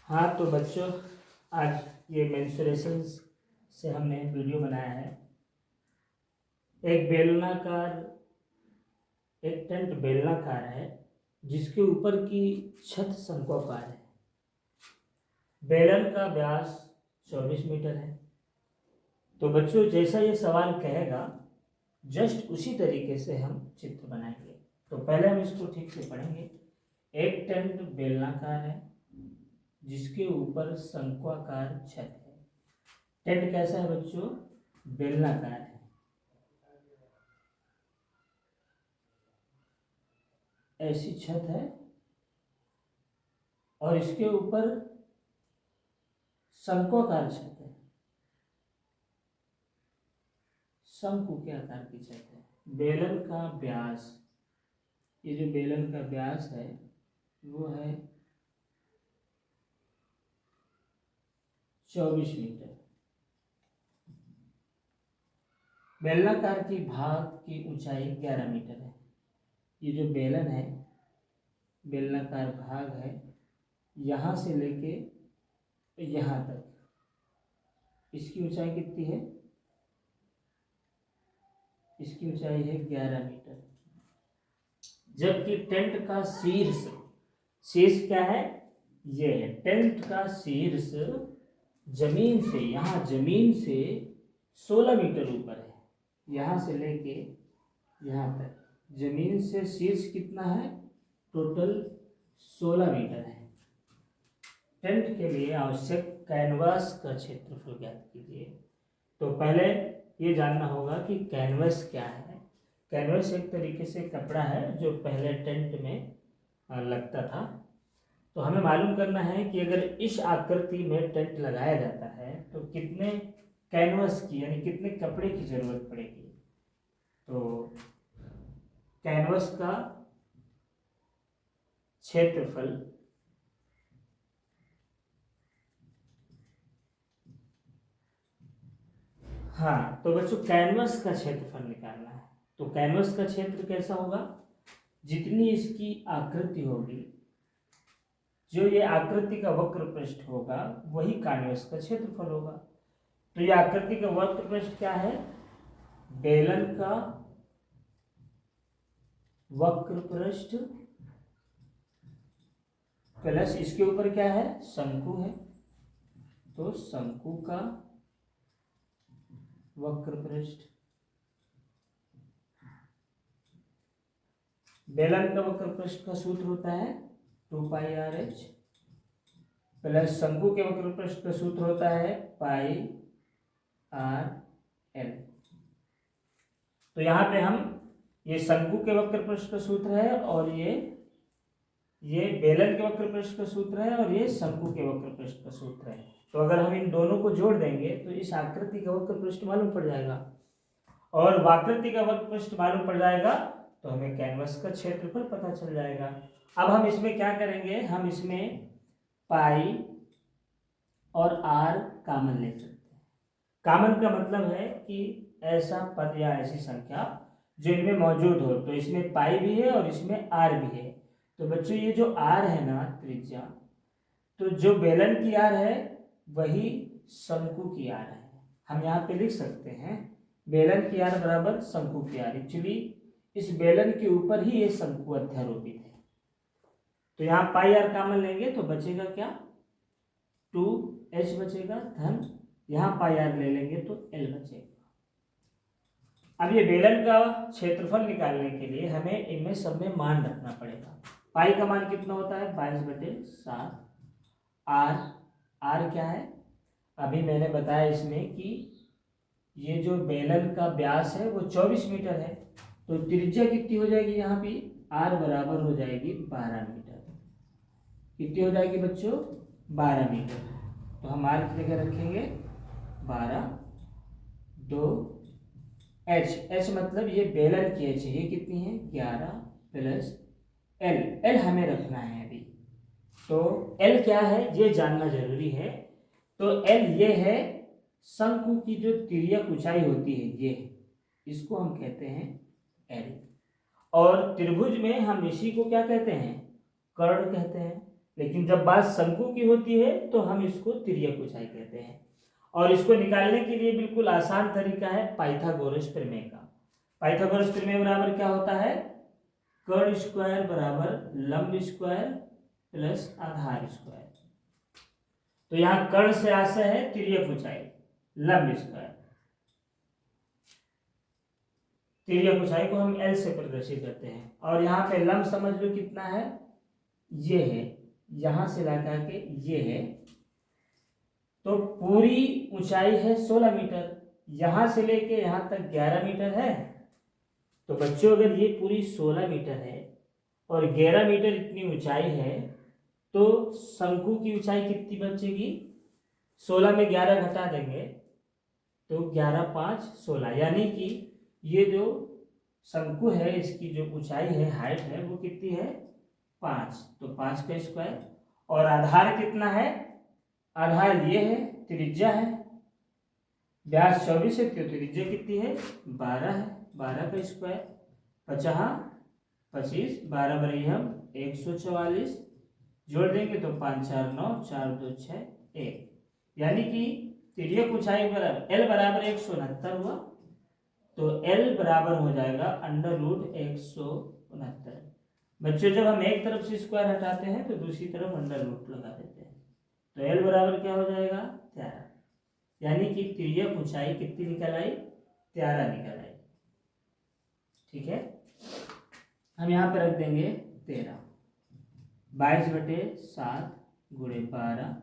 हाँ तो बच्चों, आज ये मेंस्ट्रुएशन से हमने वीडियो बनाया है। एक टेंट बेलनाकार है जिसके ऊपर की छत शंक्वाकार है। बेलन का व्यास 24 मीटर है। तो बच्चों, जैसा ये सवाल कहेगा जस्ट उसी तरीके से हम चित्र बनाएंगे। तो पहले हम इसको ठीक से पढ़ेंगे। एक टेंट बेलनाकार है जिसके ऊपर शंक्वाकार छत है। टेंट कैसा है बच्चों? बेलनाकार है। ऐसी छत है और इसके ऊपर शंक्वाकार छत है। शंकु के आकार की छत है। बेलन का व्यास, ये जो बेलन का व्यास है वो है 24 मीटर। बेलनाकार की भाग की ऊंचाई 11 मीटर है। ये जो बेलन है, बेलनाकार भाग है, यहाँ से लेके यहाँ तक इसकी ऊंचाई कितनी है? इसकी ऊंचाई है 11 मीटर। जबकि टेंट का शीर्ष क्या है? ये है। टेंट का शीर्ष जमीन से, यहाँ जमीन से 16 मीटर ऊपर है। यहाँ से लेके यहाँ तक जमीन से शीर्ष कितना है? टोटल 16 मीटर है। टेंट के लिए आवश्यक कैनवास का क्षेत्रफल ज्ञात कीजिए। तो पहले ये जानना होगा कि कैनवस क्या है। कैनवस एक तरीके से कपड़ा है जो पहले टेंट में लगता था। तो हमें मालूम करना है कि अगर इस आकृति में टेंट लगाया जाता है तो कितने कैनवस की, यानी कितने कपड़े की जरूरत पड़ेगी। तो कैनवस का क्षेत्रफल हाँ, तो बच्चों कैनवस का क्षेत्रफल निकालना है। तो कैनवस का क्षेत्र कैसा होगा? जितनी इसकी आकृति होगी, जो ये आकृति का वक्र पृष्ठ होगा वही कैनवस का क्षेत्रफल होगा। तो ये आकृति का वक्र पृष्ठ क्या है? बेलन का वक्र पृष्ठ प्लस इसके ऊपर क्या है? शंकु है। तो शंकु का वक्र पृष्ठ, बेलन का वक्र पृष्ठ का सूत्र होता है 2πr(h) प्लस शंकु के वक्र पृष्ठ का सूत्र होता है πr(l). तो यहाँ पे हम, ये शंकु के वक्र पृष्ठ का सूत्र है और ये बेलन के वक्र पृष्ठ का सूत्र है और ये शंकु के वक्र पृष्ठ का सूत्र है। तो अगर हम इन दोनों को जोड़ देंगे तो इस आकृति का वक्र पृष्ठ मालूम पड़ जाएगा और वाकृति का वक्र पृष्ठ मालूम पड़ जाएगा तो हमें कैनवस का क्षेत्रफल पता चल जाएगा। अब हम इसमें क्या करेंगे? हम इसमें पाई और आर कॉमन ले सकते हैं। कॉमन का मतलब है कि ऐसा पद या ऐसी संख्या जो इनमें मौजूद हो। तो इसमें पाई भी है और इसमें आर भी है। तो बच्चों, ये जो आर है ना, त्रिज्या, तो जो बेलन की आर है वही शंकु की आर है। हम यहाँ पे लिख सकते हैं बेलन की आर बराबर शंकु की आर। एक्चुअली इस बेलन के ऊपर ही ये शंकु अध्यारोपित है। तो यहाँ पाई आर कॉमन लेंगे तो बचेगा क्या? 2h बचेगा, धन यहाँ पाई आर ले लेंगे तो l बचेगा। अब ये बेलन का क्षेत्रफल निकालने के लिए हमें इनमें सब में मान रखना पड़ेगा। पाई का मान कितना होता है? 22/7। आर क्या है? अभी मैंने बताया इसमें कि ये जो बेलन का व्यास है वो 24 मीटर है। तो त्रिज्या कितनी हो जाएगी? यहाँ पे आर बराबर हो जाएगी 12 मीटर। कितनी हो जाएगी बच्चों? 12 मीटर। तो हम आर की जगह रखेंगे 12, 2h मतलब ये बेलन की h है, ये कितनी है? 11 प्लस l हमें रखना है अभी। तो l क्या है ये जानना जरूरी है। तो l ये है शंकु की जो तिर्यक ऊंचाई होती है, ये इसको हम कहते हैं l। और त्रिभुज में हम इसी को क्या कहते हैं? कर्ण कहते हैं। लेकिन जब बात शंकु की होती है तो हम इसको तिर्यक ऊंचाई कहते हैं। और इसको निकालने के लिए बिल्कुल आसान तरीका है पाइथागोरस प्रमेय का। पाइथागोरस प्रमेय बराबर क्या होता है, कर्ण स्क्वायर बराबर लंब स्क्वायर प्लस आधार स्क्वायर। तो यहाँ कर्ण से आशय है तिर्यक ऊंचाई, लंब स्क्वायर, तिर्यक ऊंचाई को हम एल से प्रदर्शित करते हैं। और यहाँ पे लंब समझ लो कितना है, ये है, यहां से लगा के ये है, तो पूरी ऊंचाई है 16 मीटर, यहां से लेके यहां तक 11 मीटर है। तो बच्चों अगर ये पूरी 16 मीटर है और 11 मीटर इतनी ऊंचाई है तो शंकु की ऊंचाई कितनी बचेगी, 16 में 11 घटा देंगे तो 11 5 16, यानी कि ये जो शंकु है इसकी जो ऊंचाई है, हाइट है, वो कितनी है 5, तो 5 का स्क्वायर। और आधार कितना है, आधार ये है, त्रिज्या है, व्यास 24 है तो त्रिज्या कितनी है 12 है, 12 का स्क्वायर, 50 25, 12 बराबर हम 144, जोड़ देंगे तो 5 4 9, 4 2 6 1, यानी कि तिर्यक ऊंचाई बराबर एल बराबर 169 हुआ। तो एल बराबर हो जाएगा √169। बच्चों जब हम एक तरफ से स्क्वायर हटाते हैं तो दूसरी तरफ अंडर रूट लगा देते हैं, तो एल बराबर क्या हो जाएगा 13, यानी कि तिर्यक ऊंचाई कितनी निकल आई, 13 निकल आई। ठीक है, हम यहाँ पे रख देंगे 13, 22/7 गुणे 12,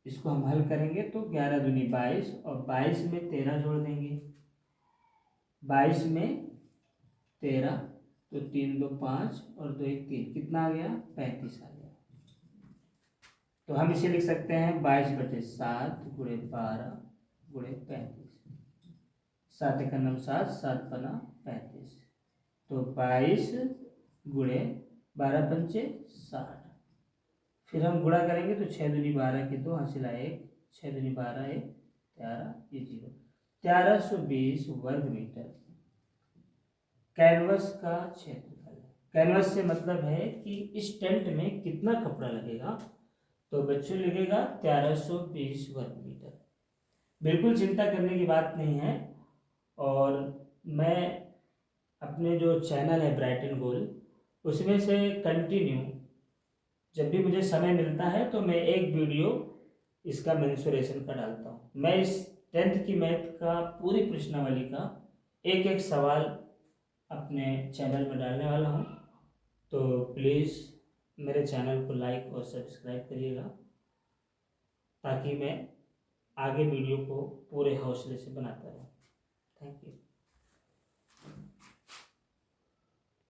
इसको हम हल करेंगे तो 11 दूनी 22 और 22 में 13 जोड़ देंगे, 22 में 13 तो 3 2 5 और 2 1 3, कितना आ गया 35 आ गया। तो हम इसे लिख सकते हैं 22/7 गुणे 12 गुणे 35, 7 × 9 7, 7 × 5 35, तो 22 गुणे 12 पंचे 60, फिर हम गुणा करेंगे तो 6 दूनी 12 के 2 हासिल 1, 6 दूनी 12 1 13, ये 0, 1320 वर्ग मीटर कैनवस का क्षेत्रफल। कैनवस से मतलब है कि इस टेंट में कितना कपड़ा लगेगा, तो बच्चों लगेगा 1320 वर्ग मीटर। बिल्कुल चिंता करने की बात नहीं है। और मैं अपने जो चैनल है ब्राइट एंड गोल, उसमें से कंटिन्यू जब भी मुझे समय मिलता है तो मैं एक वीडियो इसका मेंसुरेशन का डालता हूँ। मैं इस 10th की मैथ का पूरी प्रश्नावली का एक एक सवाल अपने चैनल में डालने वाला हूँ, तो प्लीज़ मेरे चैनल को लाइक और सब्सक्राइब करिएगा ताकि मैं आगे वीडियो को पूरे हौसले से बनाता रहूँ। Thank you.